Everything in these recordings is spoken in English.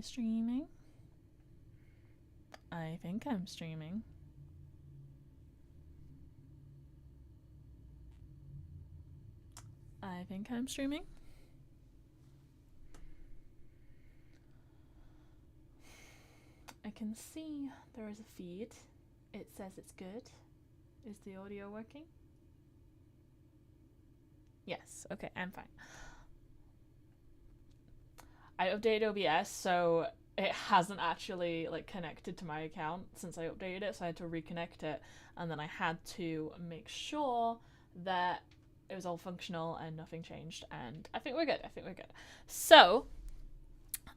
streaming? I think I'm streaming. I think I'm streaming. I can see there is a feed. It says it's good. Is the audio working? Yes, okay, I'm fine. I updated OBS, so it hasn't actually like connected to my account since I updated it, so I had to reconnect it, and then I had to make sure that it was all functional and nothing changed, and I think we're good. So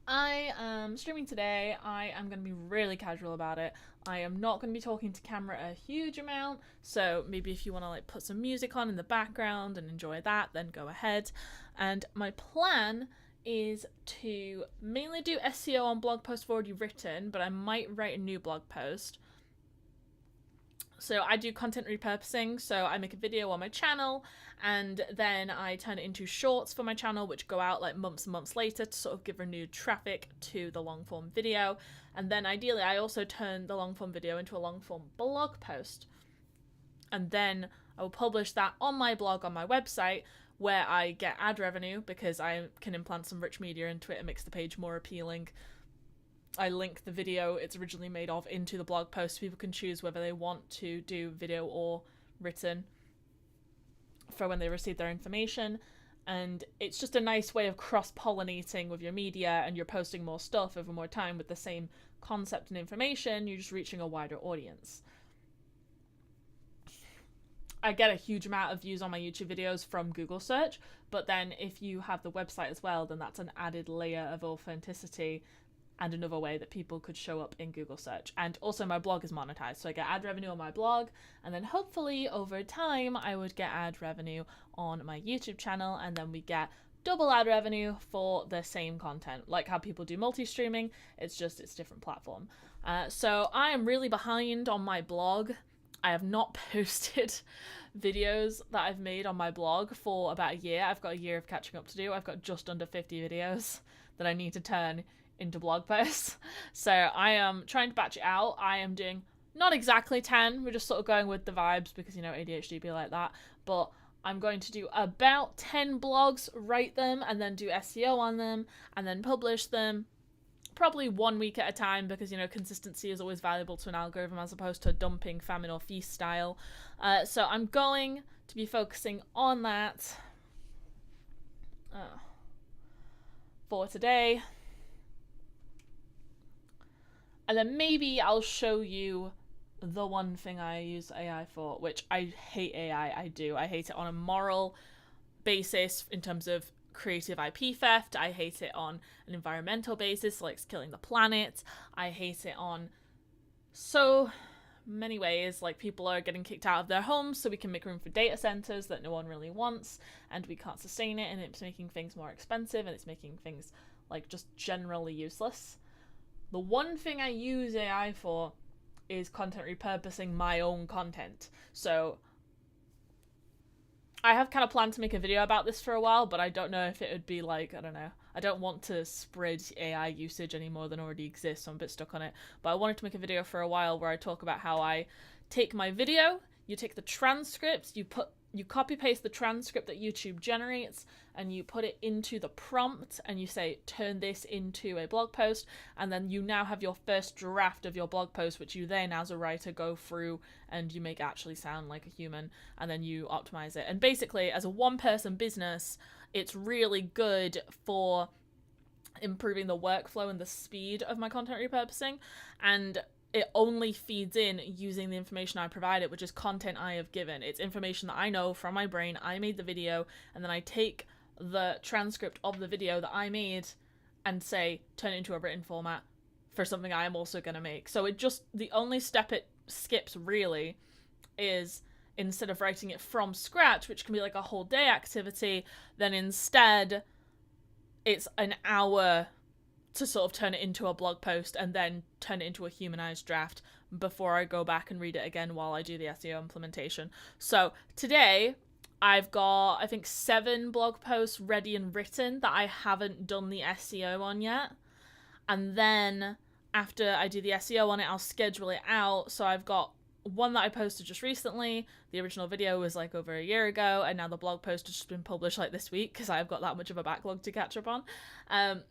I am streaming today. I am going to be really casual about it. I am not going to be talking to camera a huge amount, so maybe if you want to like put some music on in the background and enjoy that, then go ahead. And my plan is to mainly do SEO on blog posts I've already written, but I might write a new blog post. So I do content repurposing, so I make a video on my channel and then I turn it into shorts for my channel, which go out like months and months later to sort of give renewed traffic to the long form video. And then ideally I also turn the long form video into a long form blog post. And then I will publish that on my blog on my website, where I get ad revenue because I can implant some rich media into it and makes the page more appealing. I link the video it's originally made of into the blog post so people can choose whether they want to do video or written for when they receive their information. And it's just a nice way of cross-pollinating with your media, and you're posting more stuff over more time with the same concept and information. You're just reaching a wider audience. I get a huge amount of views on my YouTube videos from Google search, but then if you have the website as well, then that's an added layer of authenticity and another way that people could show up in Google search. And also my blog is monetized, so I get ad revenue on my blog, and then hopefully over time I would get ad revenue on my YouTube channel, and then we get double ad revenue for the same content. Like how people do multi-streaming, it's different platform. So I am really behind on my blog. I have not posted videos that I've made on my blog for about a year. I've got a year of catching up to do. I've got just under 50 videos that I need to turn into blog posts. So I am trying to batch it out. I am doing not exactly 10. We're just sort of going with the vibes because, you know, ADHD be like that. But I'm going to do about 10 blogs, write them, and then do SEO on them, and then publish them. Probably 1 week at a time because, you know, consistency is always valuable to an algorithm as opposed to dumping famine or feast style. So I'm going to be focusing on that for today. And then maybe I'll show you the one thing I use AI for, which I hate AI. I do. I hate it on a moral basis in terms of creative IP theft. I hate it on an environmental basis, like it's killing the planet. I hate it on so many ways, like people are getting kicked out of their homes so we can make room for data centers that no one really wants, and we can't sustain it, and it's making things more expensive, and it's making things like just generally useless. The one thing I use AI for is content repurposing my own content. So I have kind of planned to make a video about this for a while, but I don't know if it would be like, I don't know. I don't want to spread AI usage any more than already exists, so I'm a bit stuck on it. But I wanted to make a video for a while where I talk about how I take my video, you take the transcripts, you copy paste the transcript that YouTube generates, and you put it into the prompt, and you say, turn this into a blog post, and then you now have your first draft of your blog post, which you then, as a writer, go through and you make actually sound like a human, and then you optimize it. And basically, as a one-person business, it's really good for improving the workflow and the speed of my content repurposing, and it only feeds in using the information I provided, which is content I have given. It's information that I know from my brain. I made the video, and then I take the transcript of the video that I made and say, turn it into a written format for something I am also going to make. So the only step it skips really is, instead of writing it from scratch, which can be like a whole day activity, then instead it's an hour to sort of turn it into a blog post and then turn it into a humanized draft before I go back and read it again while I do the SEO implementation. So today I've got, I think, 7 blog posts ready and written that I haven't done the SEO on yet. And then after I do the SEO on it, I'll schedule it out. So I've got one that I posted just recently. The original video was like over a year ago, and now the blog post has just been published like this week because I've got that much of a backlog to catch up on.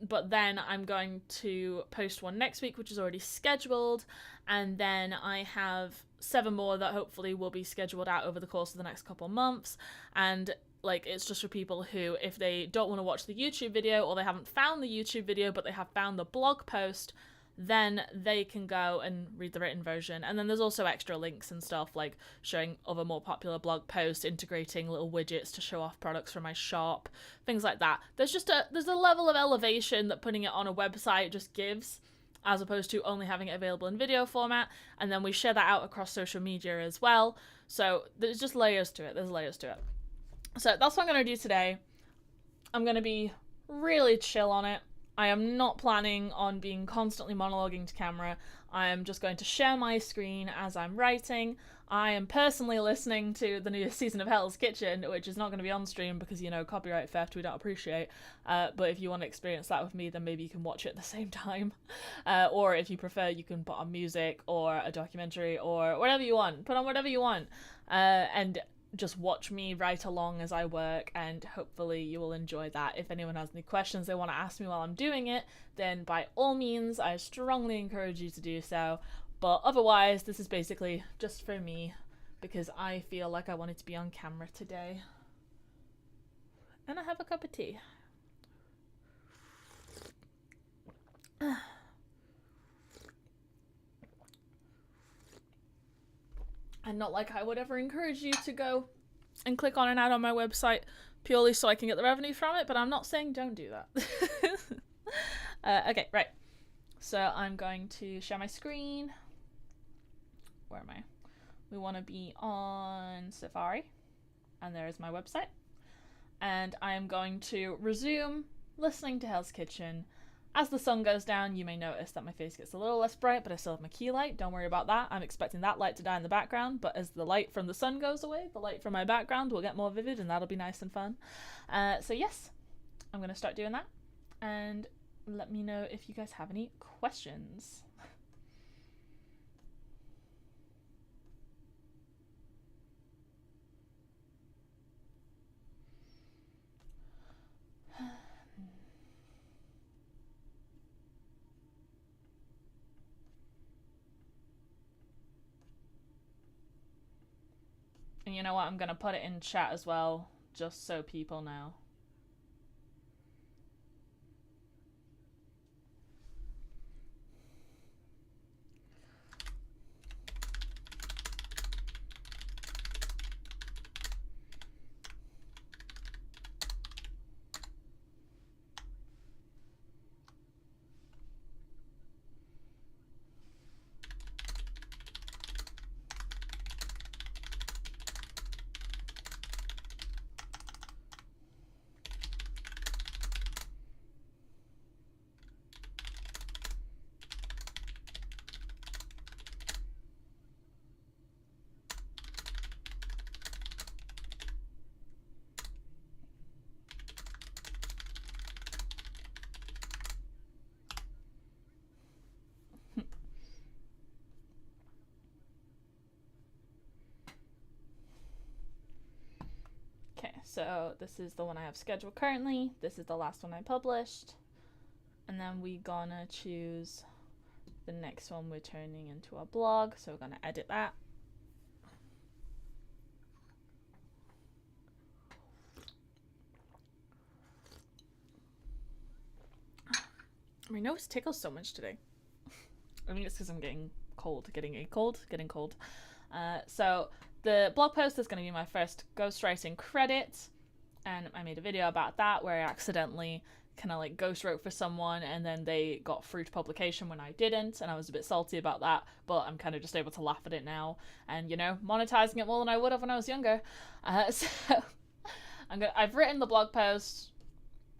But then I'm going to post one next week, which is already scheduled, and then I have 7 more that hopefully will be scheduled out over the course of the next couple months. And like, it's just for people who, if they don't want to watch the YouTube video, or they haven't found the YouTube video but they have found the blog post, then they can go and read the written version. And then there's also extra links and stuff, like showing other more popular blog posts, integrating little widgets to show off products from my shop, things like that. There's a level of elevation that putting it on a website just gives, as opposed to only having it available in video format. And then we share that out across social media as well. So there's just layers to it. There's layers to it. So that's what I'm going to do today. I'm going to be really chill on it. I am not planning on being constantly monologuing to camera. I am just going to share my screen as I'm writing. I am personally listening to the newest season of Hell's Kitchen, which is not going to be on stream because, you know, copyright theft we don't appreciate. But if you want to experience that with me, then maybe you can watch it at the same time. Or if you prefer, you can put on music or a documentary or whatever you want. Put on whatever you want. And just watch me write along as I work, and hopefully you will enjoy that. If anyone has any questions they want to ask me while I'm doing it, then by all means, I strongly encourage you to do so. But otherwise, this is basically just for me because I feel like I wanted to be on camera today. And I have a cup of tea. And not like I would ever encourage you to go and click on an ad on my website purely so I can get the revenue from it, but I'm not saying don't do that. Okay, right. So I'm going to share my screen. Where am I? We want to be on Safari, and there is my website. And I am going to resume listening to Hell's Kitchen. As the sun goes down, you may notice that my face gets a little less bright, but I still have my key light. Don't worry about that. I'm expecting that light to die in the background, but as the light from the sun goes away, the light from my background will get more vivid, and that'll be nice and fun. So yes, I'm going to start doing that, and let me know if you guys have any questions. And you know what? I'm going to put it in chat as well, just so people know. Okay, so this is the one I have scheduled currently. This is the last one I published. And then we gonna choose the next one we're turning into a blog. So we're gonna edit that. My nose tickles so much today. I mean, it's because I'm getting cold. So the blog post is going to be my first ghostwriting credit, and I made a video about that where I accidentally kind of like ghostwrote for someone and then they got through to publication when I didn't, and I was a bit salty about that, but I'm kind of just able to laugh at it now and, you know, monetizing it more than I would have when I was younger. So I've written the blog post,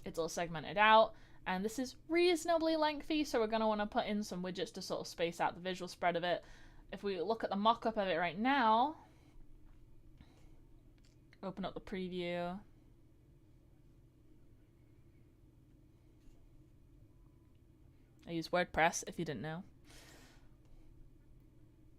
it's all segmented out, and this is reasonably lengthy, so we're going to want to put in some widgets to sort of space out the visual spread of it. If we look at the mock-up of it right now, open up the preview. I use WordPress, if you didn't know.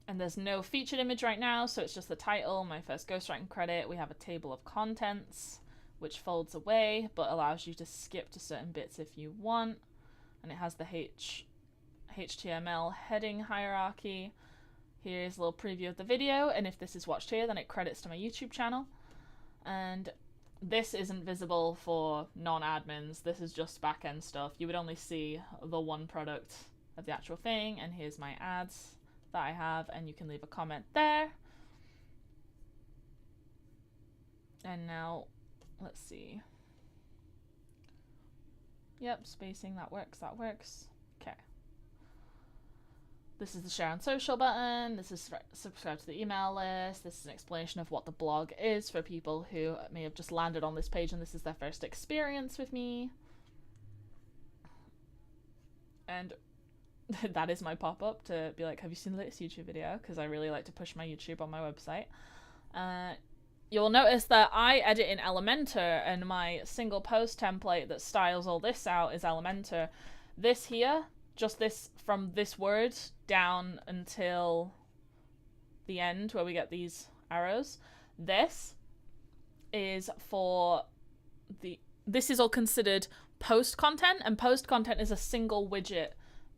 And there's no featured image right now, so it's just the title, my first ghostwriting credit. We have a table of contents, which folds away, but allows you to skip to certain bits if you want. And it has the HTML heading hierarchy. Here's a little preview of the video, and if this is watched here, then it credits to my YouTube channel. And this isn't visible for non-admins. This is just back-end stuff. You would only see the one product of the actual thing, and here's my ads that I have, and you can leave a comment there. And now, let's see. Yep, spacing, that works, that works. Okay. This is the share on social button. This is subscribe to the email list. This is an explanation of what the blog is for people who may have just landed on this page and this is their first experience with me. And that is my pop-up to be like, have you seen the latest YouTube video? Because I really like to push my YouTube on my website. You'll notice that I edit in Elementor, and my single post template that styles all this out is Elementor. This here, just this from this word down until the end where we get these arrows, this is for this is all considered post content, and post content is a single widget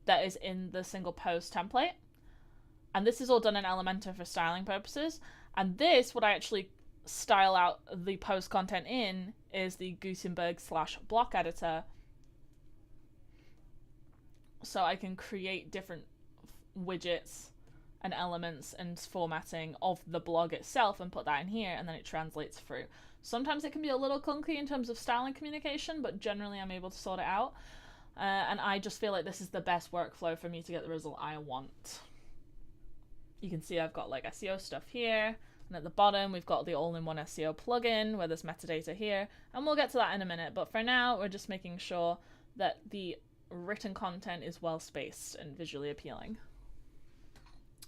that is in the single post template. And this is all done in Elementor for styling purposes. And this, what I actually style out the post content in, is the Gutenberg/block editor. So I can create different widgets and elements and formatting of the blog itself and put that in here, and then it translates through. Sometimes it can be a little clunky in terms of styling communication, but generally I'm able to sort it out. And I just feel like this is the best workflow for me to get the result I want. You can see I've got like SEO stuff here, and at the bottom we've got the all-in-one SEO plugin where there's metadata here, and we'll get to that in a minute. But for now, we're just making sure that the written content is well spaced and visually appealing,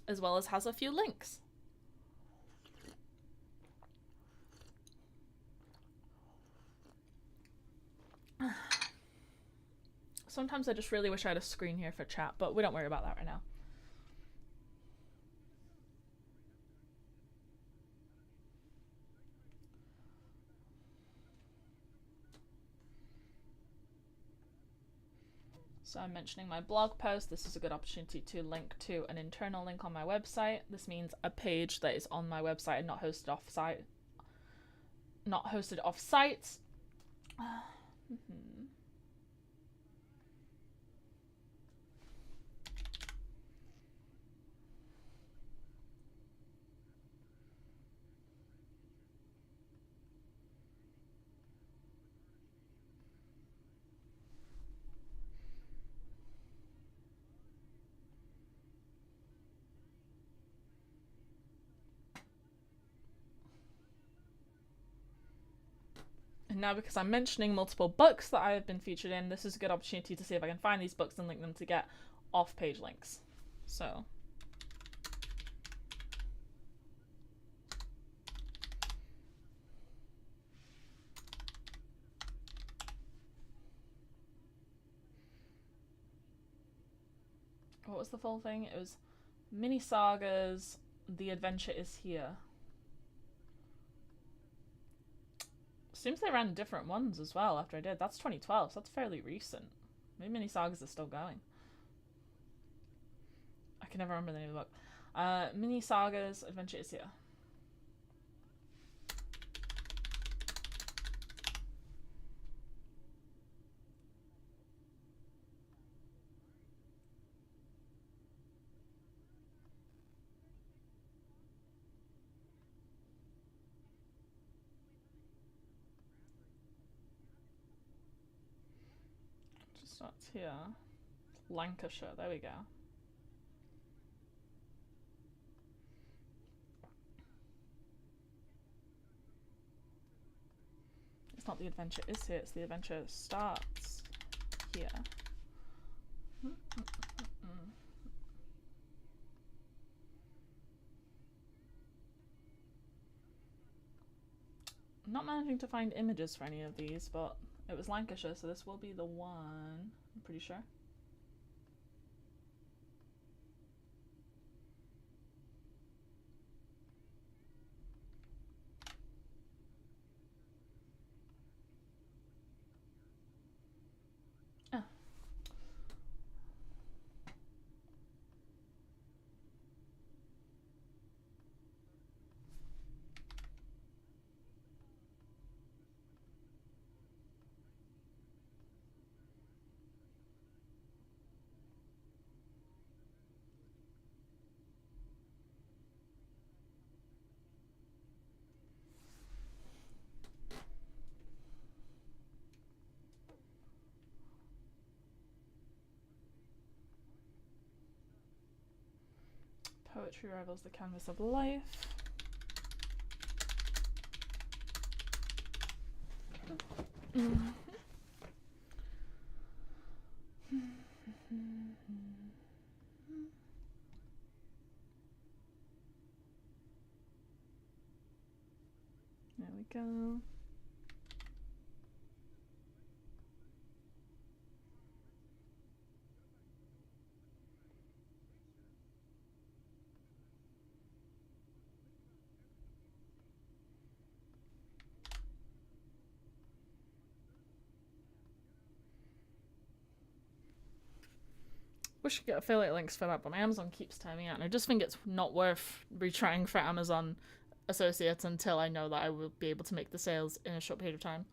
as well as has a few links. Sometimes I just really wish I had a screen here for chat, but we don't worry about that right now. So I'm mentioning my blog post. This is a good opportunity to link to an internal link on my website. This means a page that is on my website and not hosted off-site. Not hosted off-site. And now, because I'm mentioning multiple books that I have been featured in, this is a good opportunity to see if I can find these books and link them to get off-page links. So what was the full thing? It was Mini Sagas, The Adventure is Here. Seems they ran different ones as well after I did. That's 2012, so that's fairly recent. Maybe Mini Sagas are still going. I can never remember the name of the book. Mini Sagas, Adventure is Here. Starts here. Lancashire, there we go. It's not The Adventure is Here, it's The Adventure starts here. I'm not managing to find images for any of these, but it was Lancashire, so this will be the one, I'm pretty sure. Poetry rivals the canvas of life. There we go. Wish I could get affiliate links for that, but my Amazon keeps timing out, and I just think it's not worth retrying for Amazon associates until I know that I will be able to make the sales in a short period of time.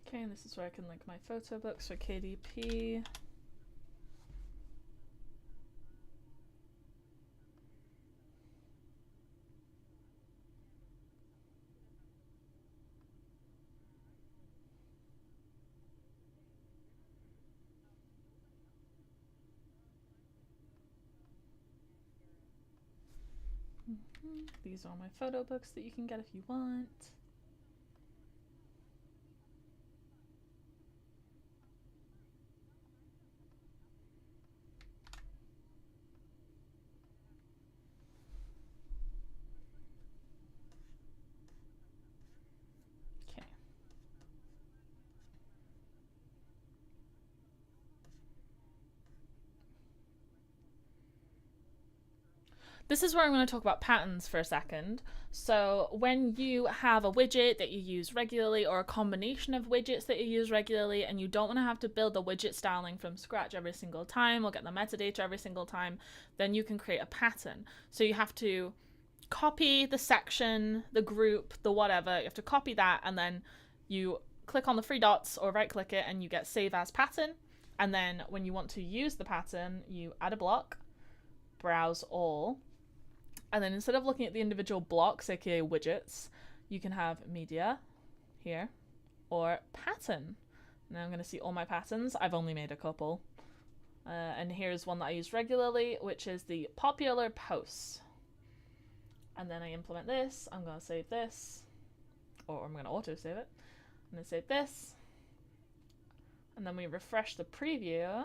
Okay, and this is where I can link my photo books for KDP. These are my photo books that you can get if you want. Okay. This is where I'm going to talk about patterns for a second. So when you have a widget that you use regularly, or a combination of widgets that you use regularly, and you don't want to have to build the widget styling from scratch every single time or get the metadata every single time, then you can create a pattern. So you have to copy the section, the group, the whatever. You have to copy that, and then you click on the three dots or right click it and you get save as pattern. And then when you want to use the pattern, you add a block, browse all, and then instead of looking at the individual blocks, aka widgets, you can have media here or pattern. Now I'm going to see all my patterns. I've only made a couple. And here's one that I use regularly, which is the popular posts. And then I implement this. I'm going to save this, or I'm going to auto save it. I'm going to save this. And then we refresh the preview.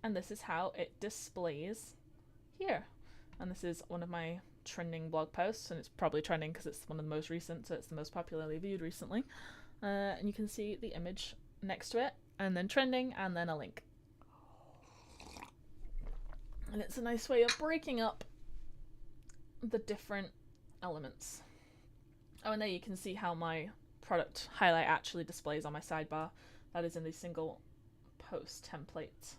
And this is how it displays here. And this is one of my trending blog posts, and it's probably trending because it's one of the most recent, so it's the most popularly viewed recently. And you can see the image next to it, and then trending, and then a link. And it's a nice way of breaking up the different elements. Oh, and there you can see how my product highlight actually displays on my sidebar. That is in the single post template.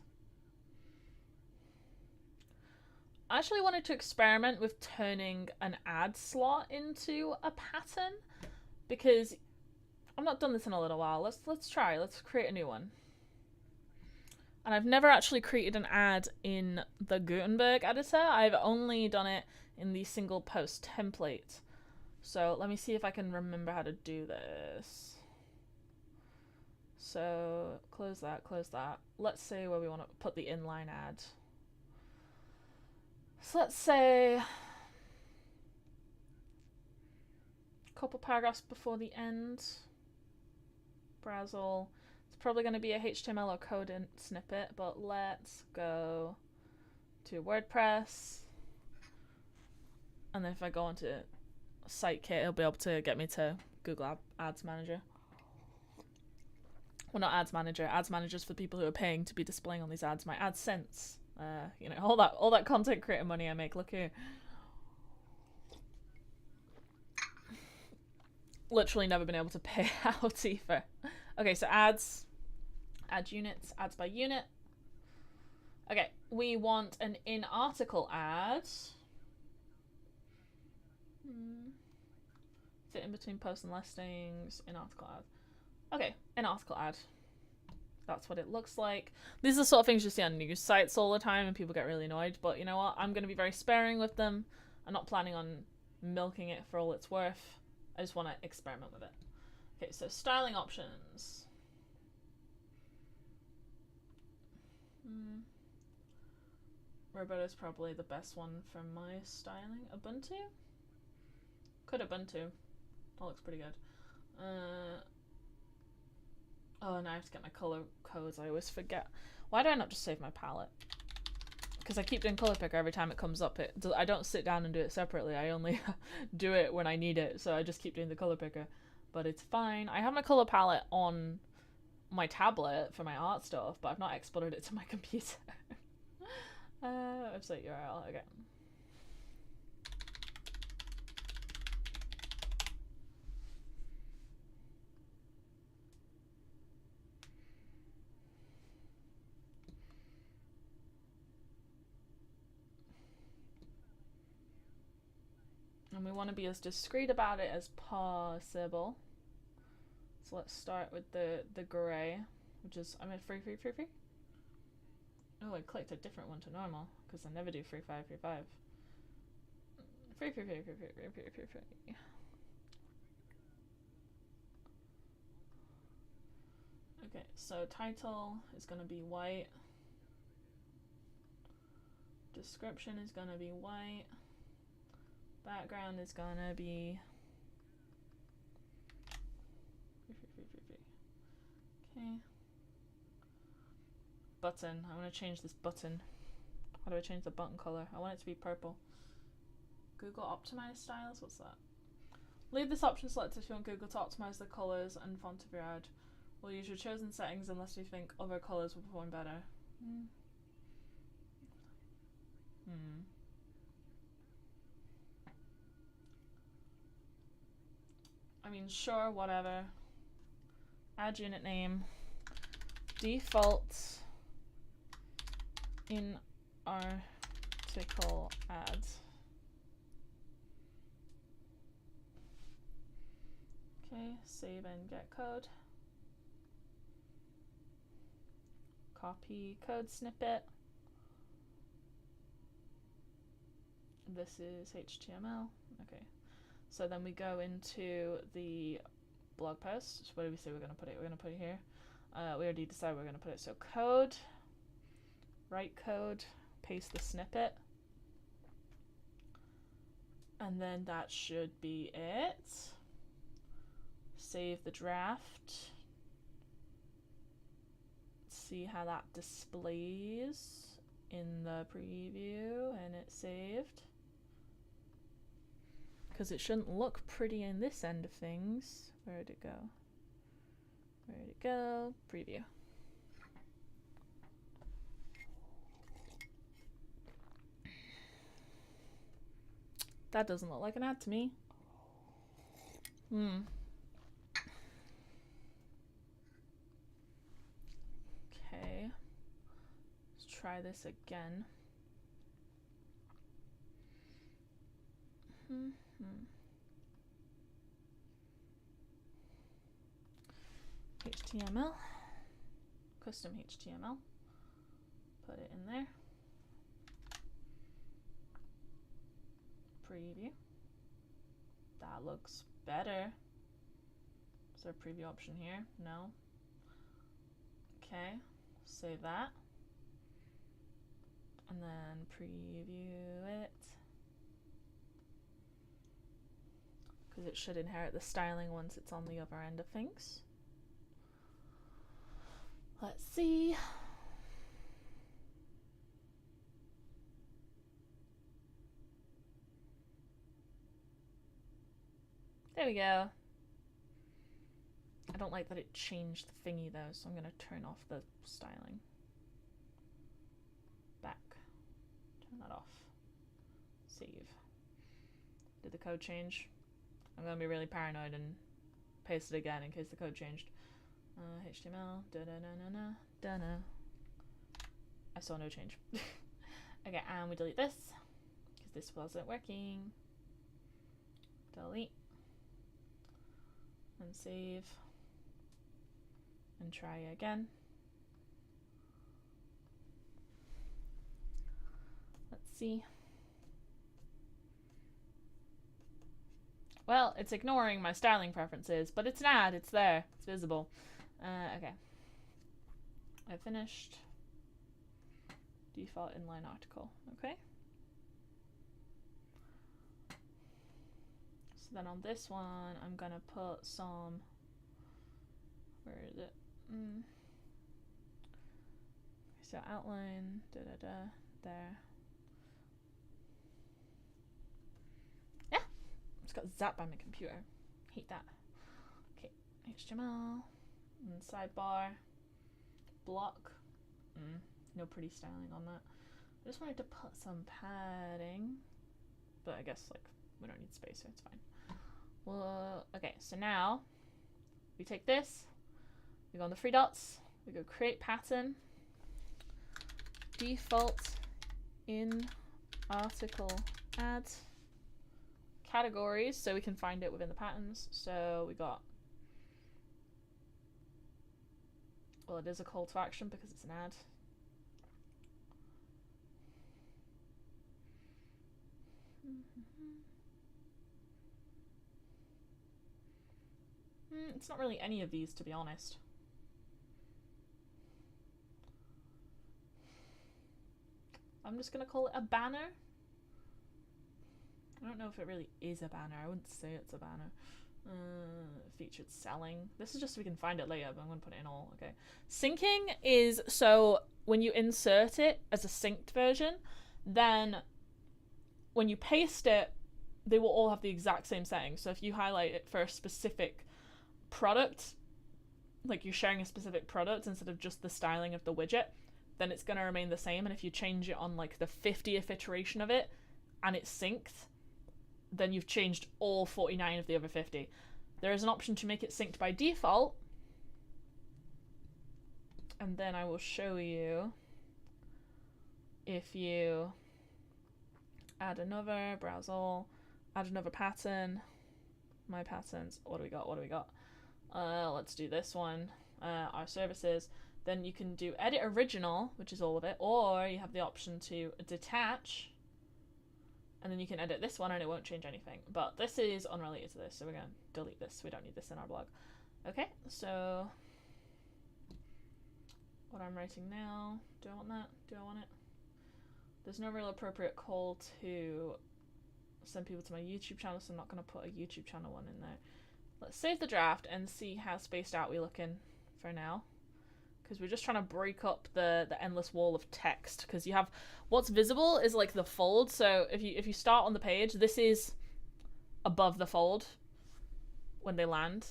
I actually wanted to experiment with turning an ad slot into a pattern, because I've not done this in a little while. Let's try. Let's create a new one. And I've never actually created an ad in the Gutenberg editor. I've only done it in the single post template. So let me see if I can remember how to do this. So close that, close that. Let's say where we want to put the inline ad. So let's say a couple paragraphs before the end. Browse all. It's probably going to be a HTML or code snippet, but let's go to WordPress. And then if I go into site kit, it'll be able to get me to Google Ads Manager. Well, not Ads Manager. Ads Manager's for people who are paying to be displaying on these ads. My AdSense. You know, all that content creator money I make. Look here. Literally never been able to pay out either. Okay, so ads, ad units, ads by unit. Okay, we want an in-article ad. Fit in between posts and listings, in-article ad. Okay, in-article ad. That's what it looks like. These are the sort of things you see on news sites all the time and people get really annoyed, but you know what? I'm going to be very sparing with them. I'm not planning on milking it for all it's worth. I just want to experiment with it. Okay, so styling options. Roboto is probably the best one for my styling. Ubuntu? Could Ubuntu. That looks pretty good. Oh, and I have to get my color codes. I always forget. Why do I not just save my palette? Because I keep doing color picker every time it comes up. I don't sit down and do it separately. I only do it when I need it. So I just keep doing the color picker. But it's fine. I have my color palette on my tablet for my art stuff, but I've not exported it to my computer. Website URL. Okay. And we want to be as discreet about it as possible. So let's start with the gray, which is, I'm at free. Oh, I clicked a different one to normal, because I never do free 5. Free. Okay, so title is going to be white. Description is going to be white. Background is going to be... Okay. Button. I want to change this button. How do I change the button color? I want it to be purple. Google optimize styles? What's that? Leave this option selected if you want Google to optimize the colors and font of your ad. We'll use your chosen settings unless you think other colors will perform better. I mean, sure, whatever. Add unit name. Default in article ads. Okay, save and get code. Copy code snippet. This is HTML. Okay. So then we go into the blog post. Where do we say we're going to put it? We're going to put it here. We already decided we're going to put it. So code, write code, paste the snippet. And then that should be it. Save the draft. See how that displays in the preview, and it's saved. Because it shouldn't look pretty in this end of things. Where'd it go? Where'd it go? Preview. That doesn't look like an ad to me. Okay. Let's try this again. HTML, custom HTML, put it in there, preview, that looks better. Is there a preview option here? No. Okay, save that, and then preview it. Because it should inherit the styling once it's on the other end of things. Let's see. There we go. I don't like that it changed the thingy though, so I'm going to turn off the styling. Back. Turn that off. Save. Did the code change? I'm going to be really paranoid and paste it again in case the code changed. HTML. Da-da-na-na-na. I saw no change. Okay, and we delete this because this wasn't working. Delete. And save. And try again. Let's see. Well, it's ignoring my styling preferences, but it's an ad. It's there. It's visible. Okay. I finished. Default inline article. Okay. So then on this one, I'm gonna put some. Where is it? So outline. There. Yeah. Just got zapped by my computer. Hate that. Okay. HTML. And sidebar. Block. No pretty styling on that. I just wanted to put some padding, but I guess like we don't need space, so it's fine. Well, okay, so now we take this, we go on the three dots, we go create pattern, default in article add categories, so we can find it within the patterns. So we got, well, it is a call to action because it's an ad. It's not really any of these, to be honest. I'm just gonna call it a banner. I don't know if it really is a banner. I wouldn't say it's a banner. Featured selling. This is just so we can find it later, but I'm gonna put it in all. Okay. Syncing is so when you insert it as a synced version, then when you paste it, they will all have the exact same settings. So if you highlight it for a specific product, like you're sharing a specific product instead of just the styling of the widget, then it's going to remain the same. And if you change it on like the 50th iteration of it and it's synced, then you've changed all 49 of the other 50. There is an option to make it synced by default, and then I will show you if you add another, browse all, add another pattern, my patterns, what do we got, let's do this one, our services. Then you can do edit original, which is all of it, or you have the option to detach, and then you can edit this one and it won't change anything. But this is unrelated to this, so we're going to delete this. We don't need this in our blog. Okay, so what I'm writing now, do I want that? Do I want it? There's no real appropriate call to send people to my YouTube channel, so I'm not going to put a YouTube channel one in there. Let's save the draft and see how spaced out we're looking for now, because we're just trying to break up the endless wall of text, because you have what's visible is like the fold. So if you start on the page, this is above the fold when they land.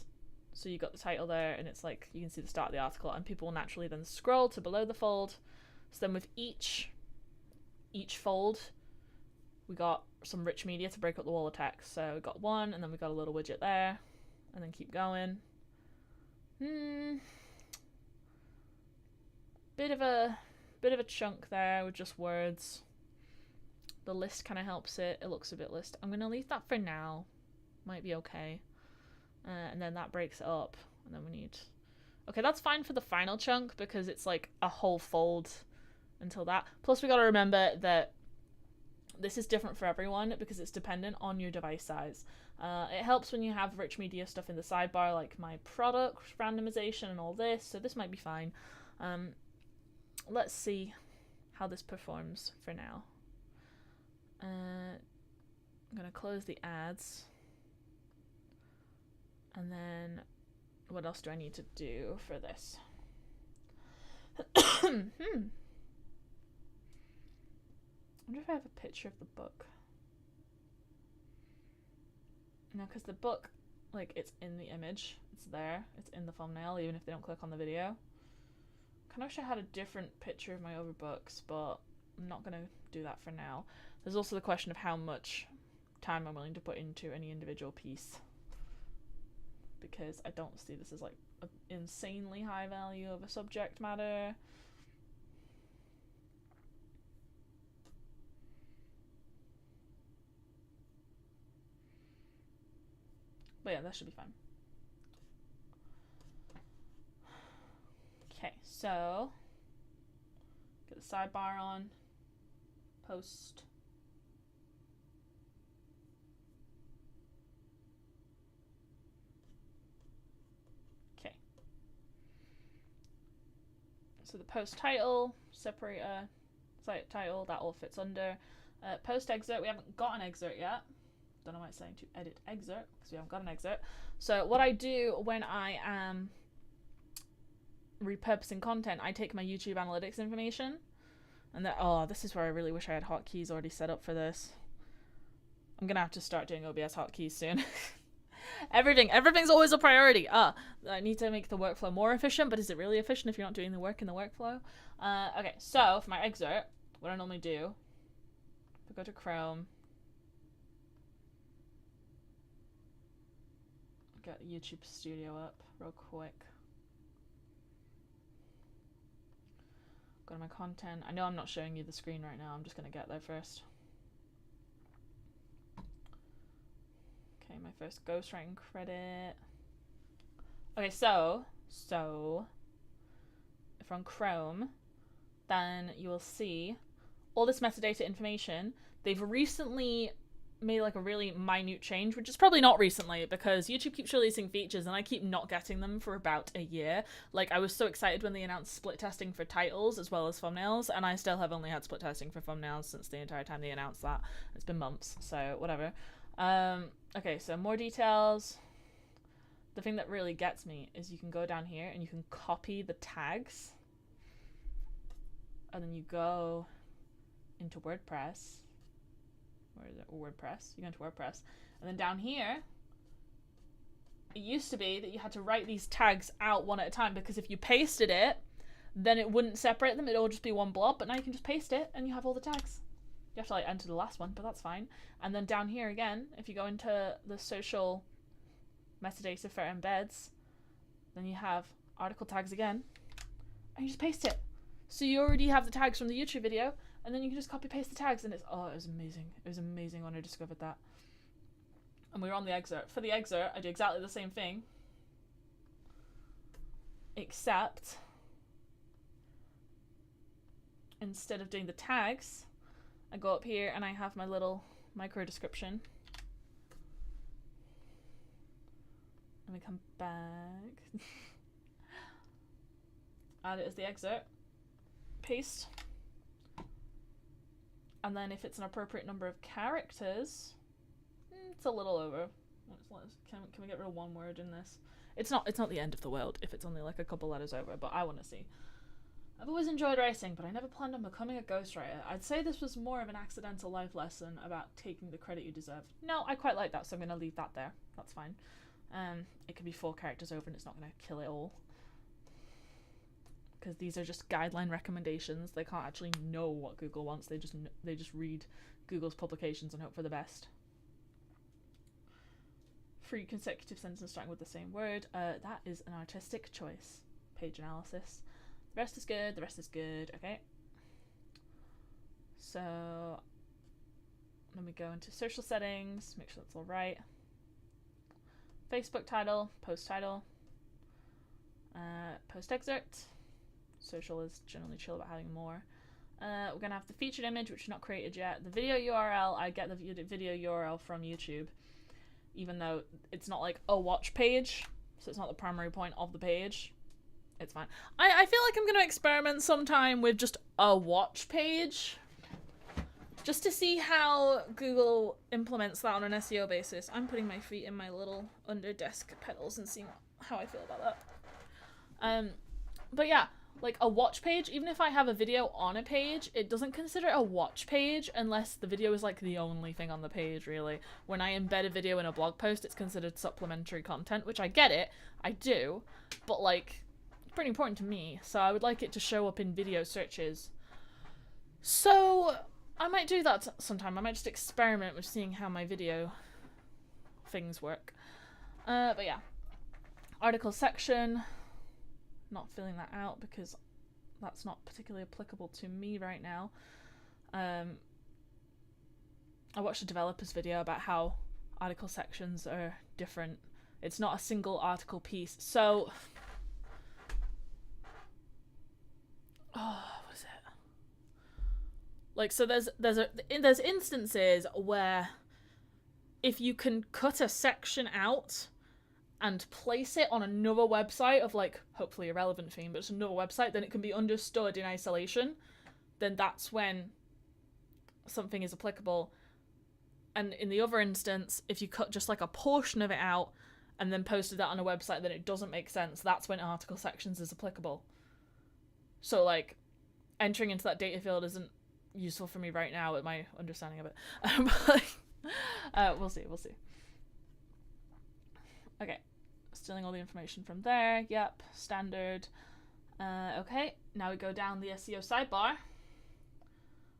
So you got the title there, and it's like you can see the start of the article, and people will naturally then scroll to below the fold. So then with each fold, we got some rich media to break up the wall of text. So we got one, and then we got a little widget there, and then keep going. Bit of a chunk there with just words. The list kind of helps it. It looks a bit list. I'm gonna leave that for now. Might be okay. And then that breaks it up, and then we need. Okay, that's fine for the final chunk because it's like a whole fold until that. Plus, we got to remember that this is different for everyone because it's dependent on your device size. It helps when you have rich media stuff in the sidebar, like my product randomization and all this. So this might be fine. Let's see how this performs for now. I'm gonna close the ads, and then what else do I need to do for this? I wonder if I have a picture of the book. No, because the book like it's in the image, it's there, it's in the thumbnail, even if they don't click on the video. Kind of wish I had a different picture of my overbooks, but I'm not gonna do that for now. There's also the question of how much time I'm willing to put into any individual piece, because I don't see this as like an insanely high value of a subject matter. But yeah, that should be fine. Okay, so get the sidebar on, post. Okay. So the post title, separator, site title, that all fits under. Post excerpt, we haven't got an excerpt yet. Don't know why it's saying to edit excerpt, because we haven't got an excerpt. So what I do when I am repurposing content, I take my YouTube analytics information, and that, oh, this is where I really wish I had hotkeys already set up for this. I'm gonna have to start doing OBS hotkeys soon. Everything's always a priority. I need to make the workflow more efficient, but is it really efficient if you're not doing the work in the workflow? Okay, so for my excerpt, what I normally do, if I go to Chrome, get YouTube Studio up real quick. Go to my content. I know I'm not showing you the screen right now. I'm just going to get there first. Okay, my first ghostwriting credit. Okay, so if we're on Chrome, then you will see all this metadata information. They've recently made like a really minute change, which is probably not recently, because YouTube keeps releasing features and I keep not getting them for about a year. Like, I was so excited when they announced split testing for titles as well as thumbnails, and I still have only had split testing for thumbnails since the entire time they announced that. It's been months, so whatever. Okay, so more details. The thing that really gets me is you can go down here and you can copy the tags, and then you go into WordPress. Where is it? WordPress. You go into WordPress. And then down here, it used to be that you had to write these tags out one at a time, because if you pasted it, then it wouldn't separate them. It'd all just be one blob. But now you can just paste it and you have all the tags. You have to like enter the last one, but that's fine. And then down here again, if you go into the social metadata for embeds, then you have article tags again, and you just paste it. So you already have the tags from the YouTube video, and then you can just copy paste the tags, and it's, oh, it was amazing. It was amazing when I discovered that. And we were on the excerpt. For the excerpt, I do exactly the same thing, except instead of doing the tags, I go up here and I have my little micro description. Let me come back. Add it as the excerpt. Paste. And then if it's an appropriate number of characters, it's a little over. Can we get rid of one word in this? It's not the end of the world if it's only like a couple letters over, but I want to see. I've always enjoyed writing, but I never planned on becoming a ghostwriter. I'd say this was more of an accidental life lesson about taking the credit you deserve. No, I quite like that, so I'm going to leave that there. That's fine. It could be 4 characters over and it's not going to kill it all. Because these are just guideline recommendations. They can't actually know what Google wants. They just read Google's publications and hope for the best. 3 consecutive sentences starting with the same word. That is an artistic choice. Page analysis. The rest is good. The rest is good. Okay. So let me go into social settings. Make sure that's all right. Facebook title. Post title. Post excerpt. Social is generally chill about having more. We're going to have the featured image, which is not created yet. The video URL, I get the video URL from YouTube, even though it's not like a watch page, so it's not the primary point of the page. It's fine. I feel like I'm going to experiment sometime with just a watch page, just to see how Google implements that on an SEO basis. I'm putting my feet in my little under desk pedals and seeing how I feel about that. But yeah, like a watch page, even if I have a video on a page, it doesn't consider it a watch page unless the video is like the only thing on the page, really. When I embed a video in a blog post, it's considered supplementary content, which I get it, I do, but like, it's pretty important to me, so I would like it to show up in video searches. So I might do that sometime. I might just experiment with seeing how my video things work. But yeah. Article section. Not filling that out because that's not particularly applicable to me right now. I watched a developer's video about how article sections are different. It's not a single article piece. So, what is it? Like, so there's instances where if you can cut a section out and place it on another website of like hopefully a relevant theme, but it's another website, then it can be understood in isolation. Then that's when something is applicable. And in the other instance, if you cut just like a portion of it out and then posted that on a website, then it doesn't make sense. That's when article sections is applicable. So like entering into that data field isn't useful for me right now with my understanding of it. We'll see. Okay, stealing all the information from there. Yep, standard. Okay, now we go down the SEO sidebar.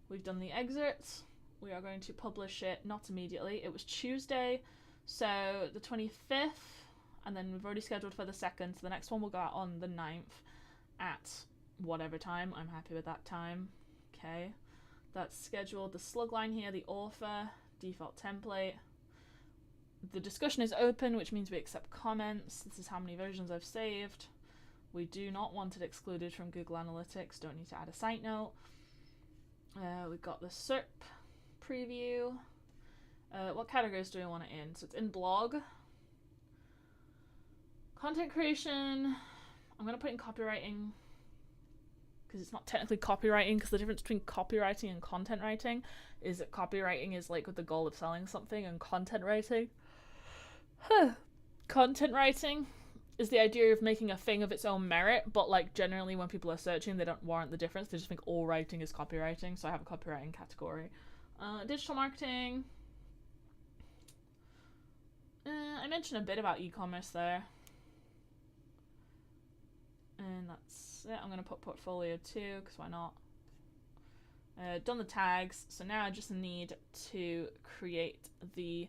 We've done the excerpts. We are going to publish it not immediately. It was Tuesday, so the 25th, and then we've already scheduled for the 2nd, so the next one will go out on the 9th at whatever time. I'm happy with that time. Okay, that's scheduled. The slug line here, the author, default template. The discussion is open, which means we accept comments. This is how many versions I've saved. We do not want it excluded from Google Analytics. Don't need to add a site note. We've got the SERP preview. What categories do we want it in? So it's in blog. Content creation. I'm going to put in copywriting because it's not technically copywriting, because the difference between copywriting and content writing is that copywriting is like with the goal of selling something, and content writing is the idea of making a thing of its own merit, but like generally when people are searching, they don't warrant the difference. They just think all writing is copywriting, so I have a copywriting category. Digital marketing. I mentioned a bit about e-commerce there. And that's it. I'm going to put portfolio too, because why not? Done the tags, so now I just need to create the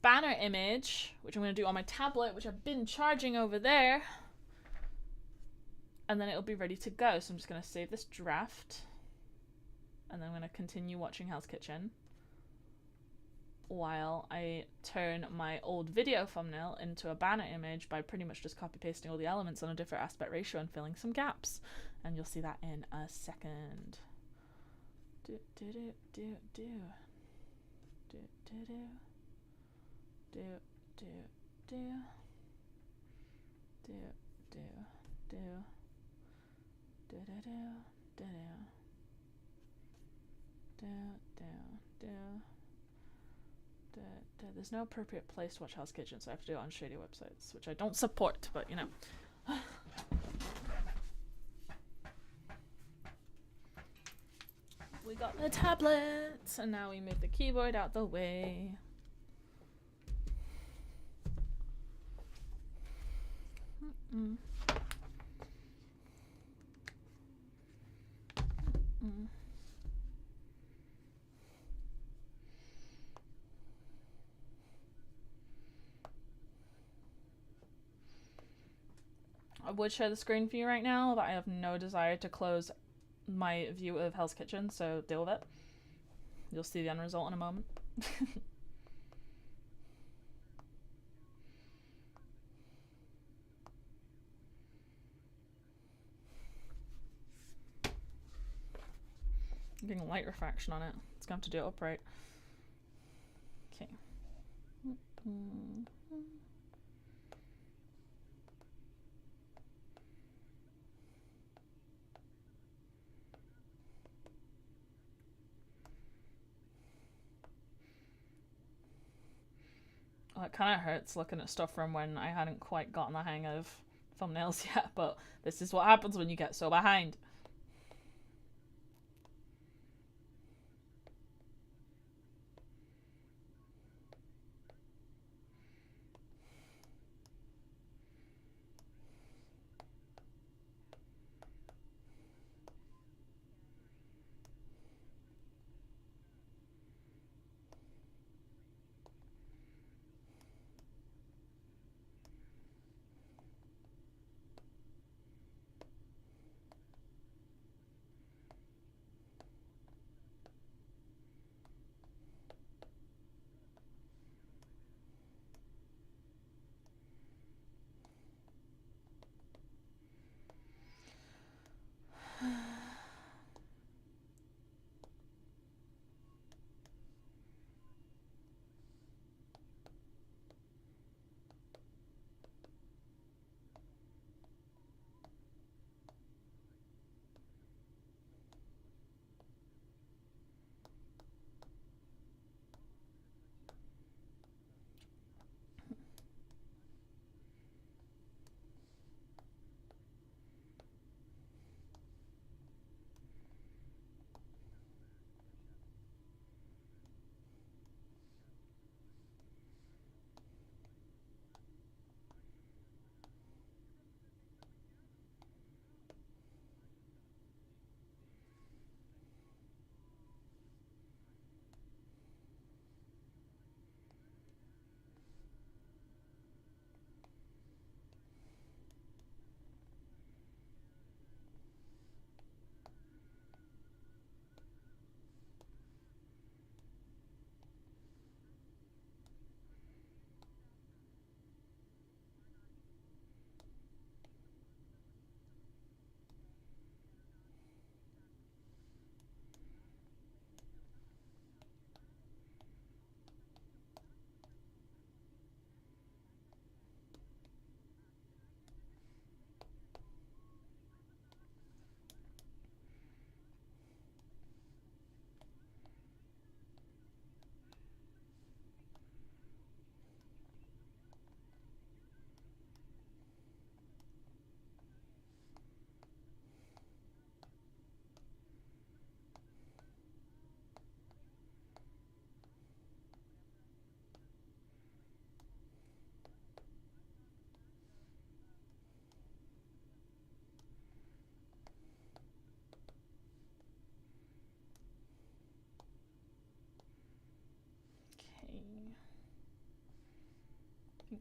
banner image, which I'm going to do on my tablet, which I've been charging over there, and then it'll be ready to go. So I'm just going to save this draft, and then I'm going to continue watching Hell's Kitchen while I turn my old video thumbnail into a banner image by pretty much just copy pasting all the elements on a different aspect ratio and filling some gaps, and you'll see that in a second. Do do do do do do do do do do do do do do do do do do. There's no appropriate place to watch Hell's Kitchen, so I have to do it on shady websites, which I don't support, but you know. We got the tablet, and now we move the keyboard out the way. I would share the screen for you right now, but I have no desire to close my view of Hell's Kitchen, so deal with it. You'll see the end result in a moment. I'm getting light refraction on it. It's going to have to do it upright. Okay. Well, it kind of hurts looking at stuff from when I hadn't quite gotten the hang of thumbnails yet, but this is what happens when you get so behind.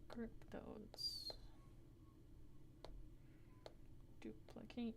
Group those. Duplicate.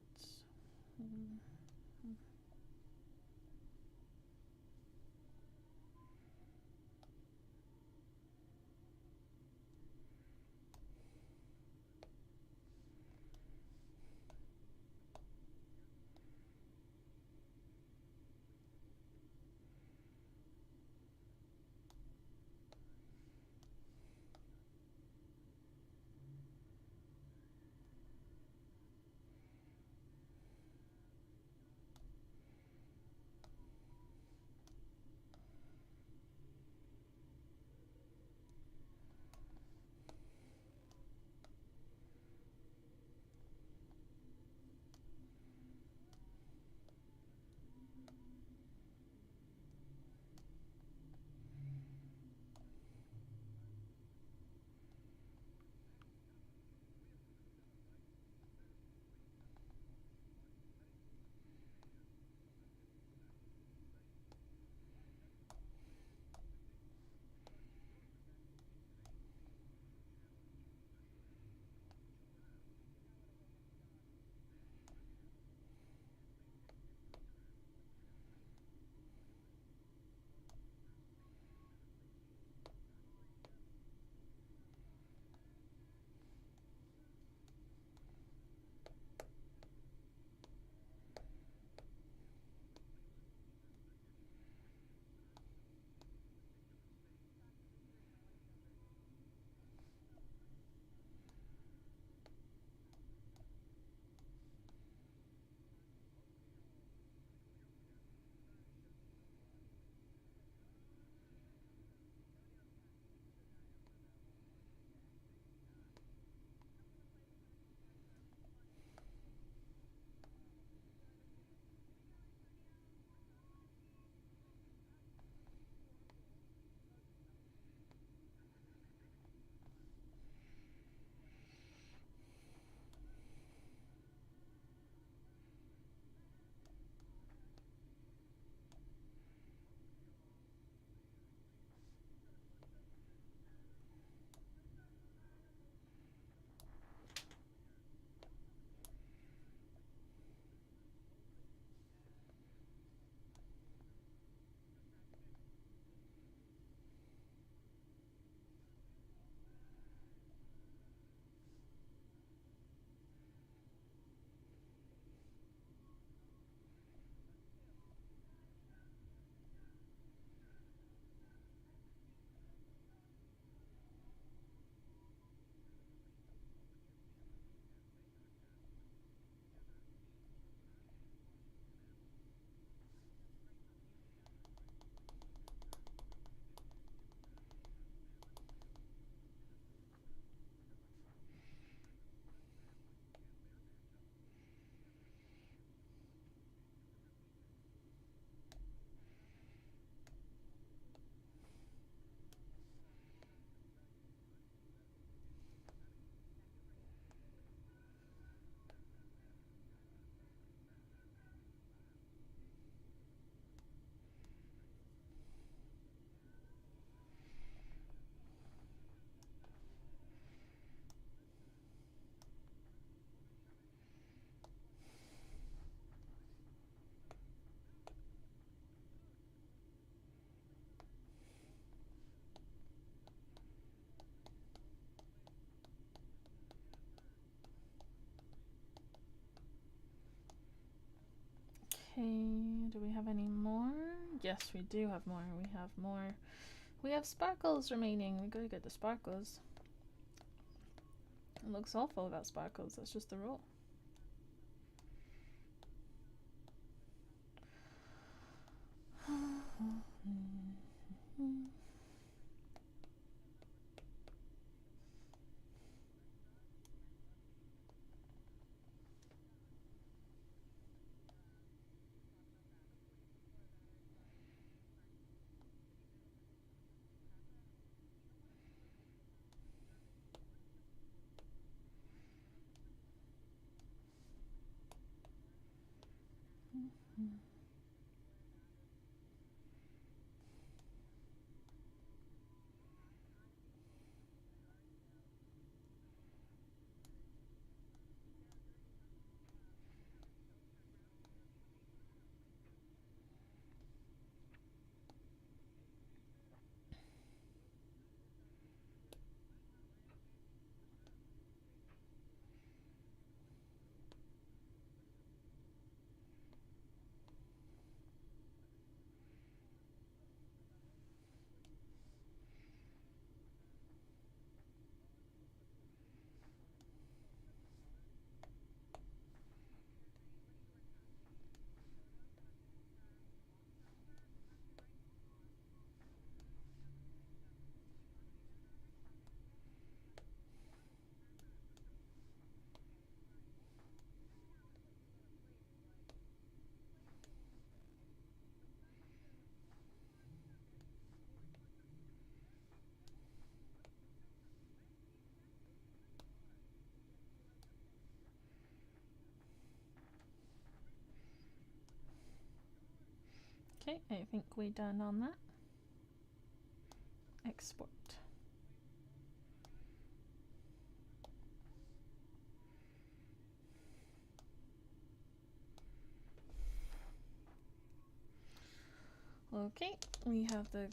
Yes, we do have more. We have more. We have sparkles remaining. We gotta get the sparkles. It looks awful without sparkles. That's just the rule. Okay, I think we're done on that. Export. Okay, we have the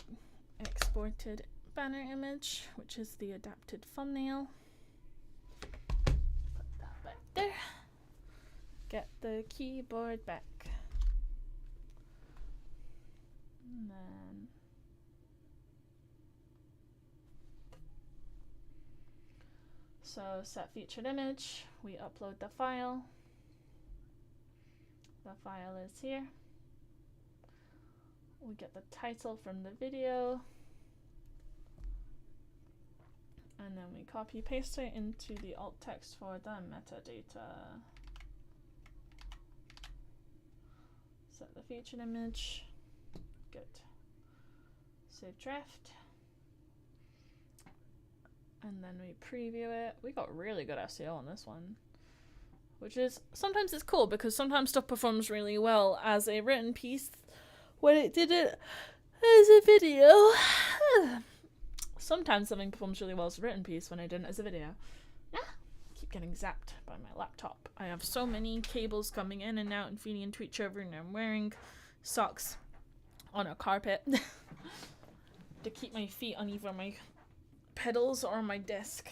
exported banner image, which is the adapted thumbnail. Put that back there. Get the keyboard back. And then so set featured image, we upload the file. The file is here. We get the title from the video. And then we copy paste it into the alt text for the metadata. Set the featured image. Good. Save draft. And then we preview it. We got really good SEO on this one. Which is, sometimes it's cool because sometimes stuff performs really well as a written piece when it did it as a video. Sometimes something performs really well as a written piece when I did it as a video. Ah, keep getting zapped by my laptop. I have so many cables coming in and out and feeding into each other, and I'm wearing socks on a carpet to keep my feet on either my pedals or my desk,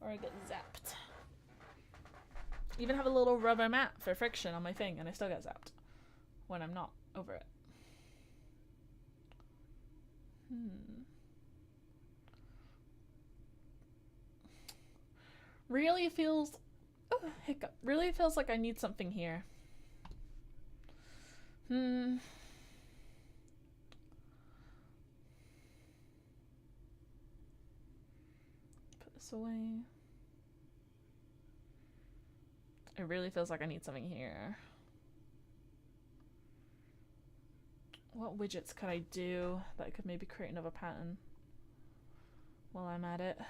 or I get zapped. Even have a little rubber mat for friction on my thing, and I still get zapped when I'm not over it. Really feels, oh, hiccup. Really feels like I need something here. Put this away. It really feels like I need something here. What widgets could I do that could maybe create another pattern while I'm at it?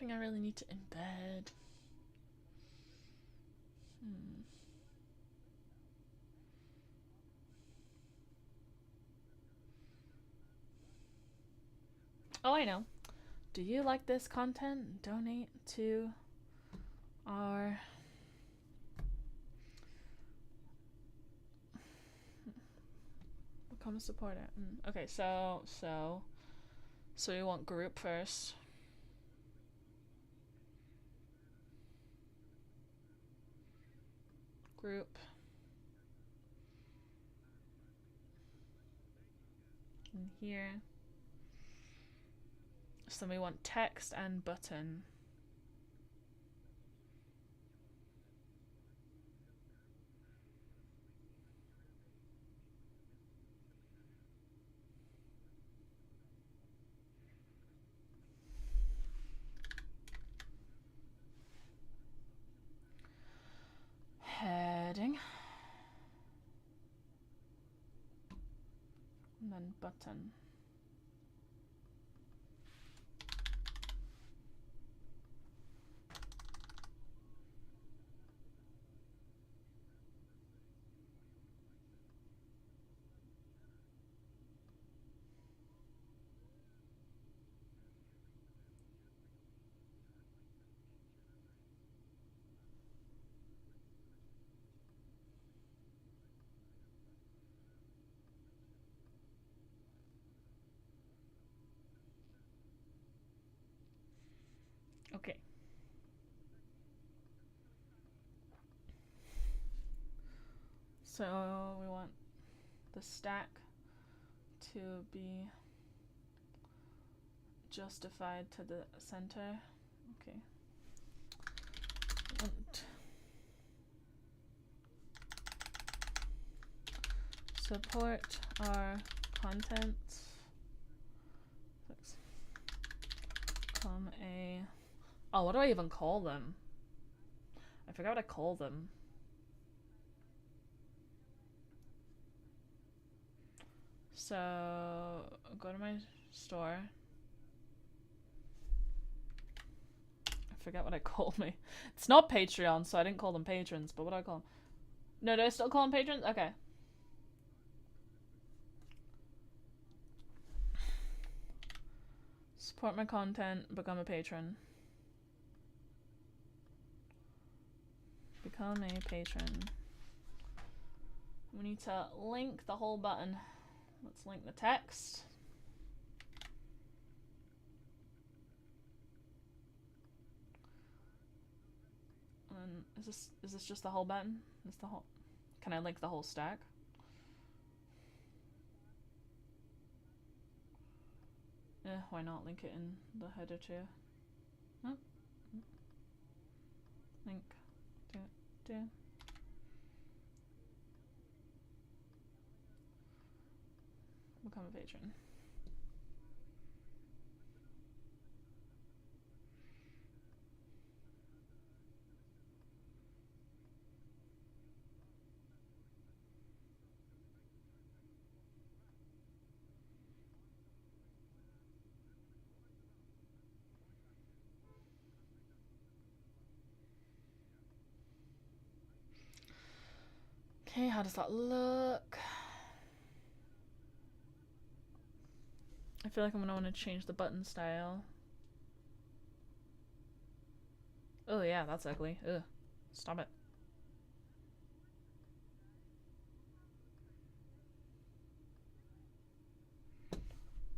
nothing I really need to embed. Oh, I know. Do you like this content? Donate to our become a supporter. Okay, so we want group first. Group. And here. So we want text and button. Heading. And then button. Okay. So we want the stack to be justified to the center. Okay. And support our content. Become a. Oh, what do I even call them? I forgot what I call them. So go to my store. I forget what I called me. It's not Patreon, so I didn't call them patrons, but what do I call them? No, do I still call them patrons? Okay. Support my content, become a patron. Become a patron. We need to link the whole button. Let's link the text. And is this just the whole button? Is the whole? Can I link the whole stack? Why not link it in the header too? Oh. Link. Do. Become a patron. Okay, how does that look? I feel like I'm gonna want to change the button style. Oh yeah, that's ugly. Ugh. Stop it.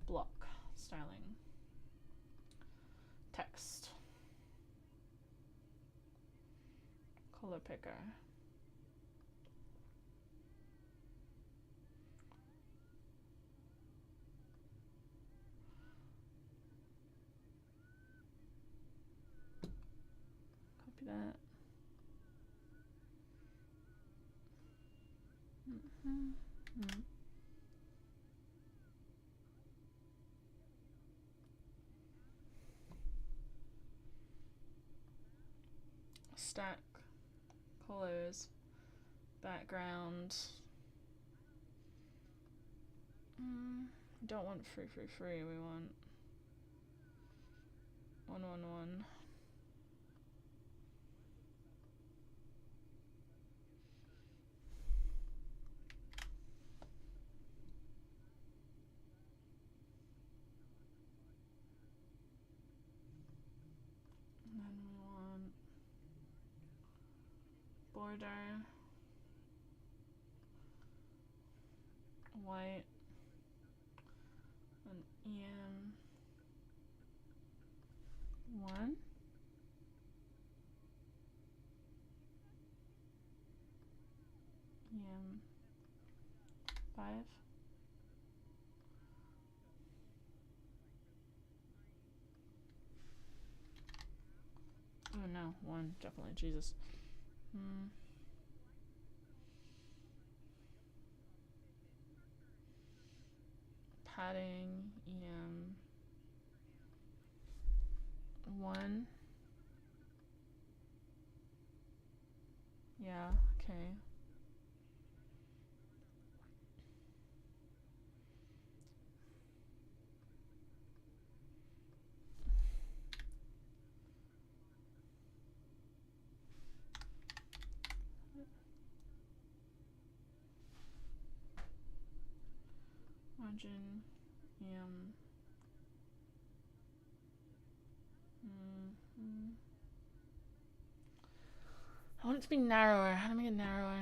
Block. Styling. Text. Color picker. Copy that. Stack. Colors. Background. Don't want free. We want 111. And then we want border white and EM1. EM5. Oh no, 1, definitely, Jesus. Padding, EM1. Yeah, okay. Margin, EM. I want it to be narrower. How do I make it narrower?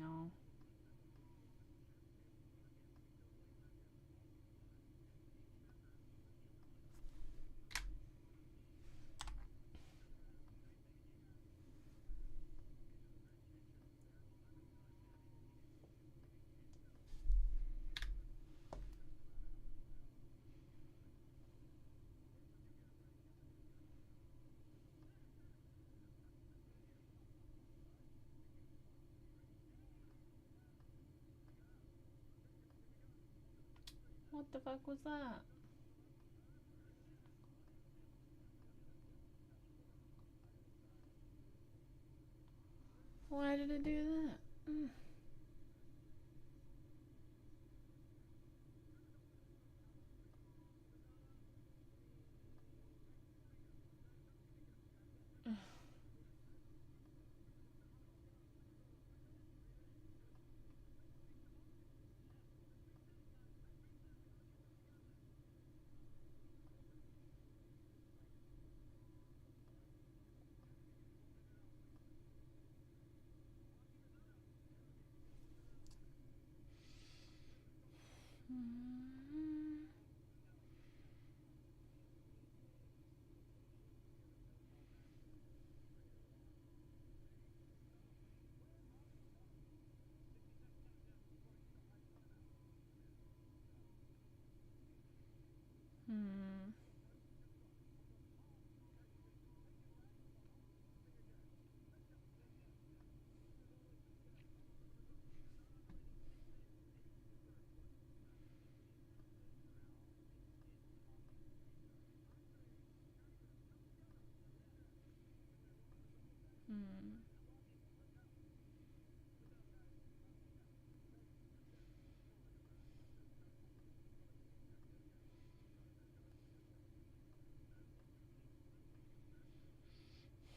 No. What the fuck was that? Why did it do that?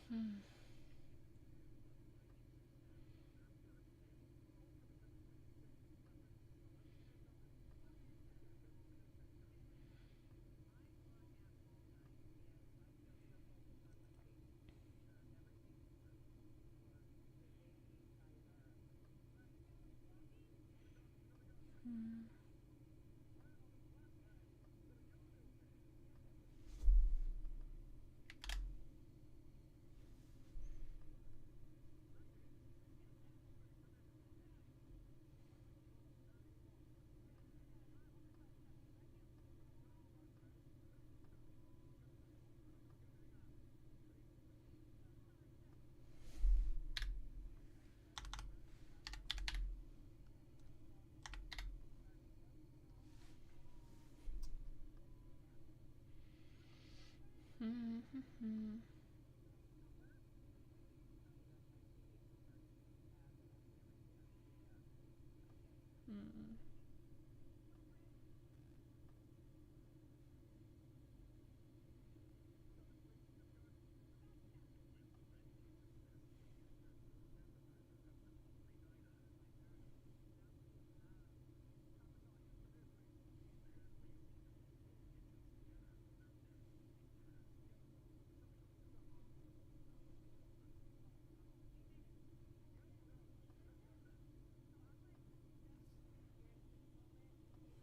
Hmm. Hmm. Hmm. Hmm. Hmm.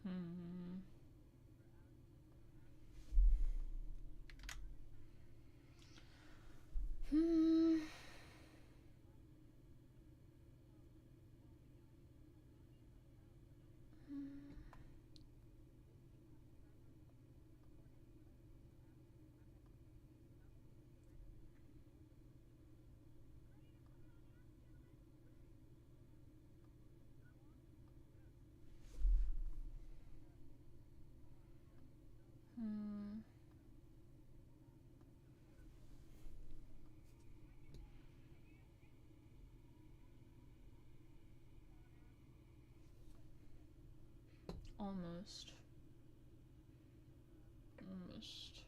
Hmm. Hmm. Hmm. Almost. Almost.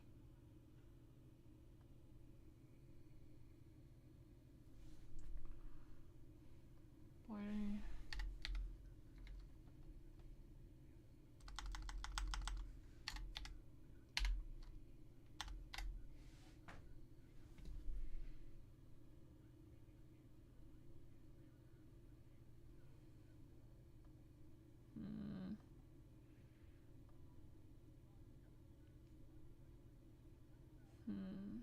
Why? Hmm. Hmm.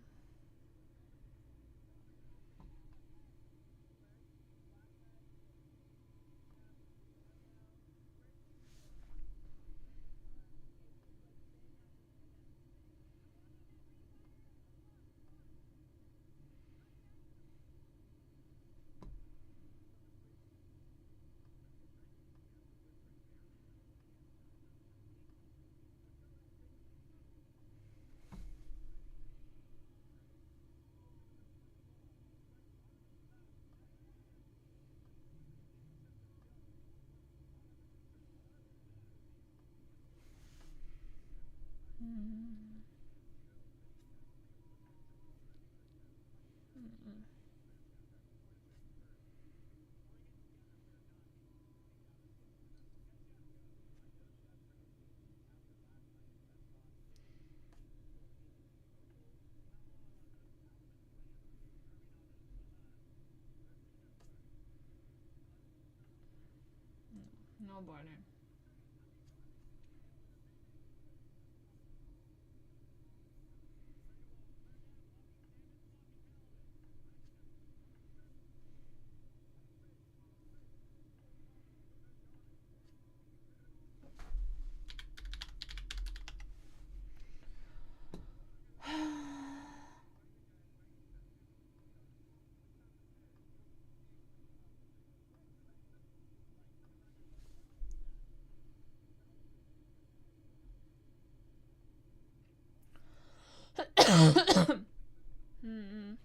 Hmm. Hmm. No bueno. Hmm.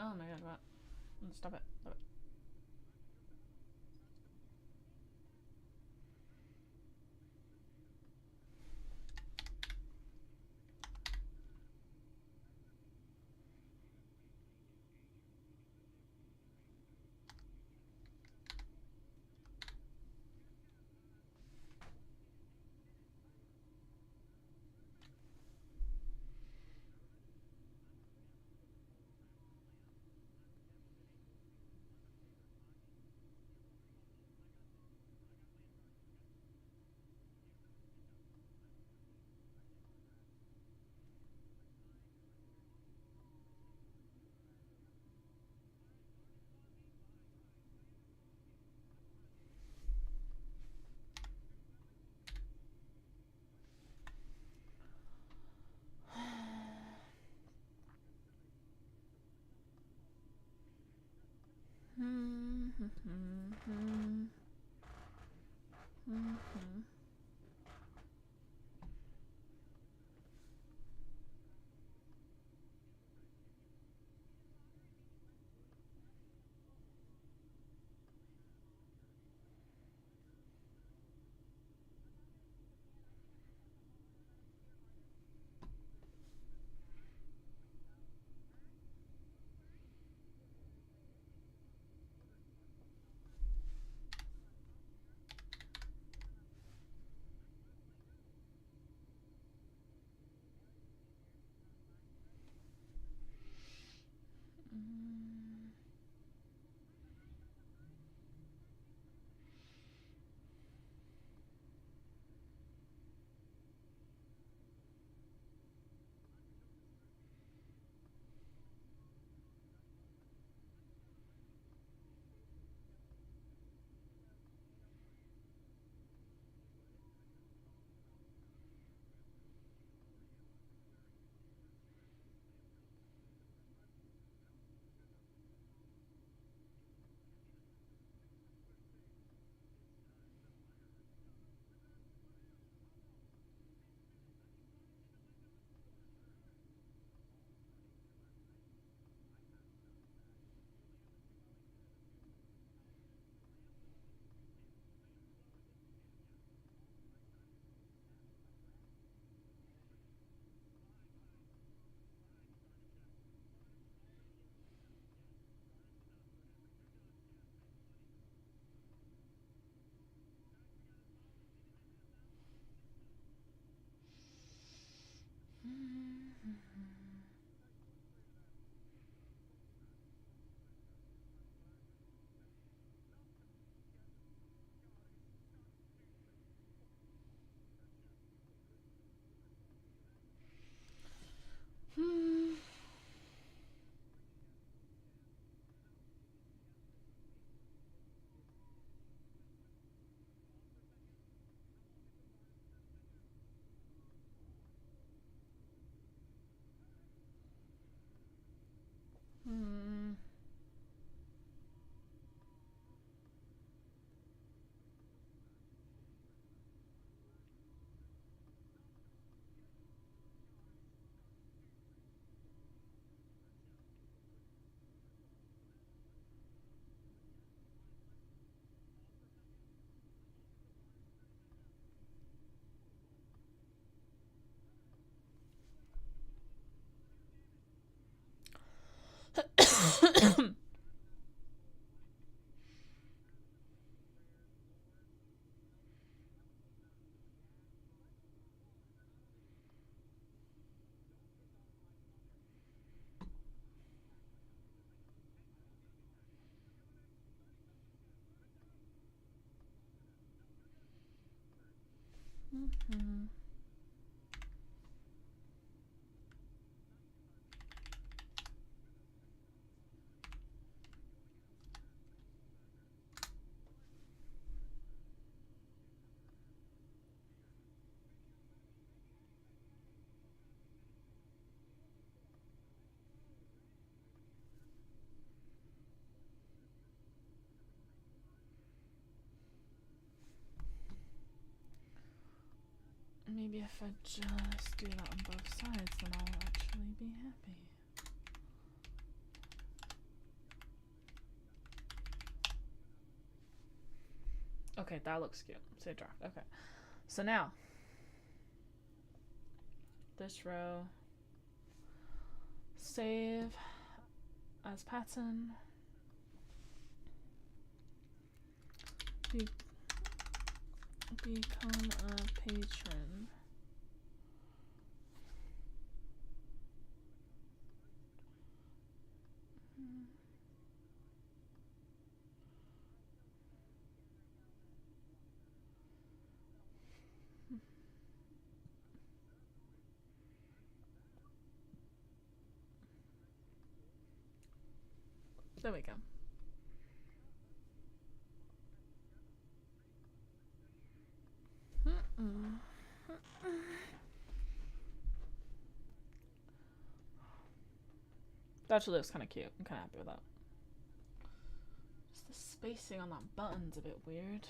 Oh my god, what? Stop it. Stop it. Maybe if I just do that on both sides, then I'll actually be happy. Okay, that looks cute. Save draft. Okay. So now, this row, save as pattern. Become a patron. There we go. That actually looks kind of cute. I'm kind of happy with that. Just the spacing on that button's a bit weird.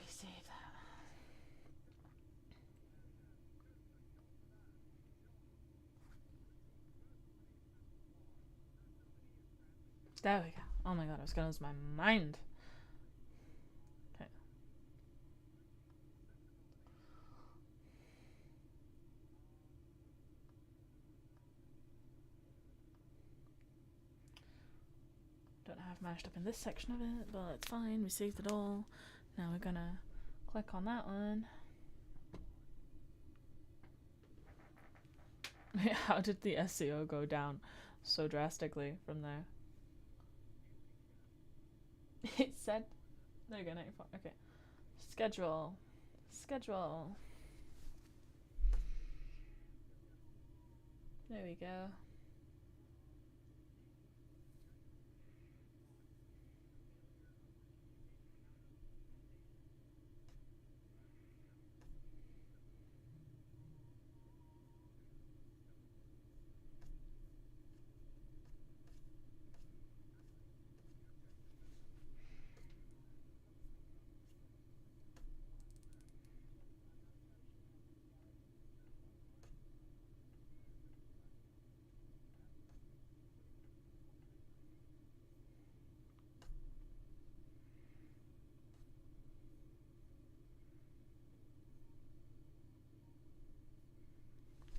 Save that. There we go. Oh my god, I was gonna lose my mind. Okay. Don't have mashed up in this section of it, but it's fine. We saved it all. Now we're gonna click on that one. How did the SEO go down so drastically from there? It said, there you go, 94. Okay. Schedule. There we go.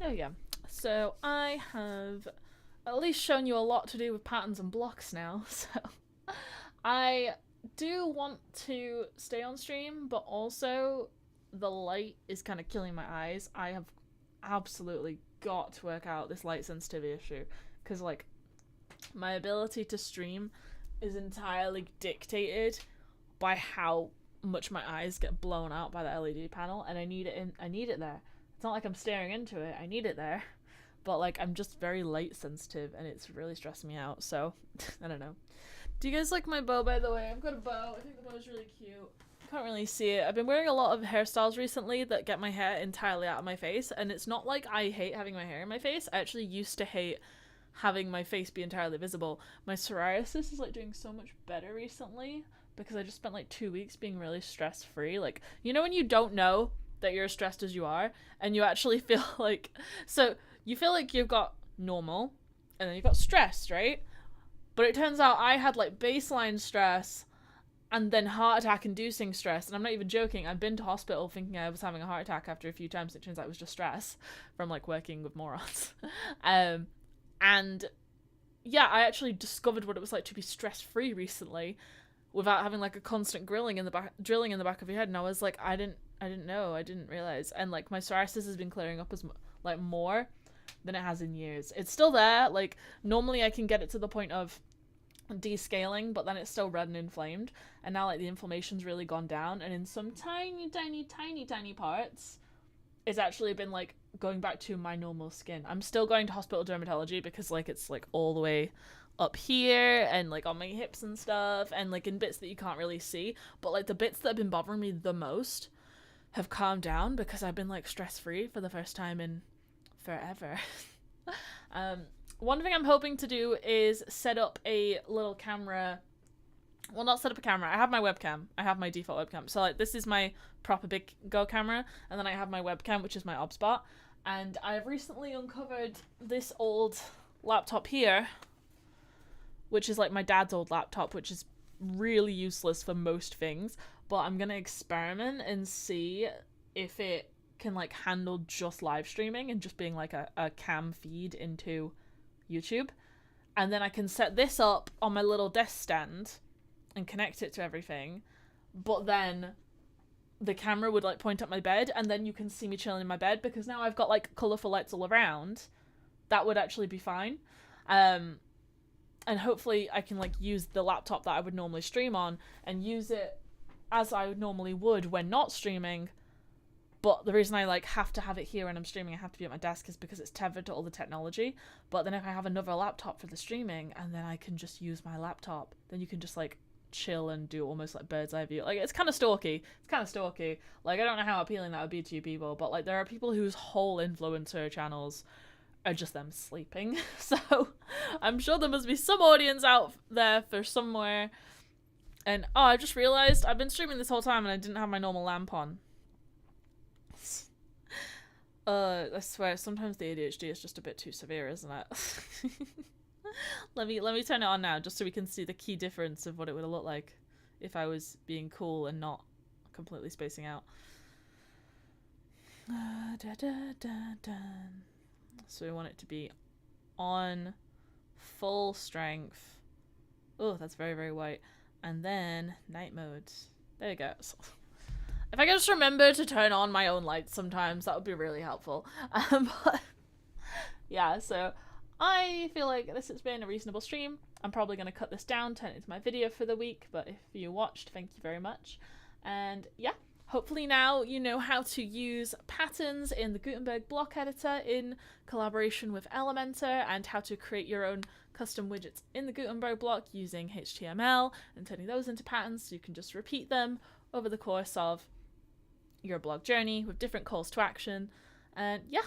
There we go. So I have at least shown you a lot to do with patterns and blocks now. So I do want to stay on stream, but also the light is kind of killing my eyes. I have absolutely got to work out this light sensitivity issue because my ability to stream is entirely dictated by how much my eyes get blown out by the LED panel, and I need it there. It's not like I'm staring into it, I need it there. But like, I'm just very light sensitive and it's really stressing me out, so I don't know. Do you guys like my bow, by the way? I've got a bow. I think the bow is really cute. Can't really see it. I've been wearing a lot of hairstyles recently that get my hair entirely out of my face, and it's not like I hate having my hair in my face. I actually used to hate having my face be entirely visible. My psoriasis is like doing so much better recently because I just spent like 2 weeks being really stress free. Like, you know when you don't know that you're as stressed as you are and you actually feel like, so you feel like you've got normal and then you've got stress, right? But it turns out I had like baseline stress and then heart attack inducing stress, and I'm not even joking. I've been to hospital thinking I was having a heart attack after a few times. It turns out it was just stress from like working with morons. And yeah, I actually discovered what it was like to be stress free recently without having like a constant drilling in the back of your head, and I was like, I didn't know, I didn't realize. And like my psoriasis has been clearing up as like more than it has in years. It's still there. Like normally I can get it to the point of descaling, but then it's still red and inflamed, and now like the inflammation's really gone down, and in some tiny parts it's actually been like going back to my normal skin. I'm still going to hospital dermatology because like it's like all the way up here and like on my hips and stuff, and like in bits that you can't really see, but like the bits that have been bothering me the most have calmed down because I've been like stress free for the first time in forever. One thing I'm hoping to do is set up a little camera. Well, not set up a camera. I have my webcam. I have my default webcam. So like this is my proper big go camera, and then I have my webcam, which is my obspot. And I've recently uncovered this old laptop here, which is like my dad's old laptop, which is really useless for most things. But I'm gonna experiment and see if it can like handle just live streaming and just being like a cam feed into YouTube, and then I can set this up on my little desk stand and connect it to everything, but then the camera would like point at my bed, and then you can see me chilling in my bed because now I've got like colourful lights all around. That would actually be fine. And hopefully I can like use the laptop that I would normally stream on and use it as I normally would when not streaming. But the reason I like have to have it here when I'm streaming, I have to be at my desk, is because it's tethered to all the technology. But then if I have another laptop for the streaming, and then I can just use my laptop, then you can just like chill and do almost like bird's eye view. Like it's kind of stalky. Like I don't know how appealing that would be to you people, but like there are people whose whole influencer channels are just them sleeping. So I'm sure there must be some audience out there for somewhere. And oh, I just realized I've been streaming this whole time and I didn't have my normal lamp on. I swear, sometimes the ADHD is just a bit too severe, isn't it? Let me turn it on now, just so we can see the key difference of what it would look like if I was being cool and not completely spacing out. So we want it to be on full strength. Oh, that's very, very white. And then night mode. There you go. If I could just remember to turn on my own lights sometimes, that would be really helpful. But yeah, so I feel like this has been a reasonable stream. I'm probably going to cut this down, turn it into my video for the week, but if you watched, thank you very much. And yeah, hopefully now you know how to use patterns in the Gutenberg block editor in collaboration with Elementor, and how to create your own custom widgets in the Gutenberg block using HTML and turning those into patterns so you can just repeat them over the course of your blog journey with different calls to action. And yeah,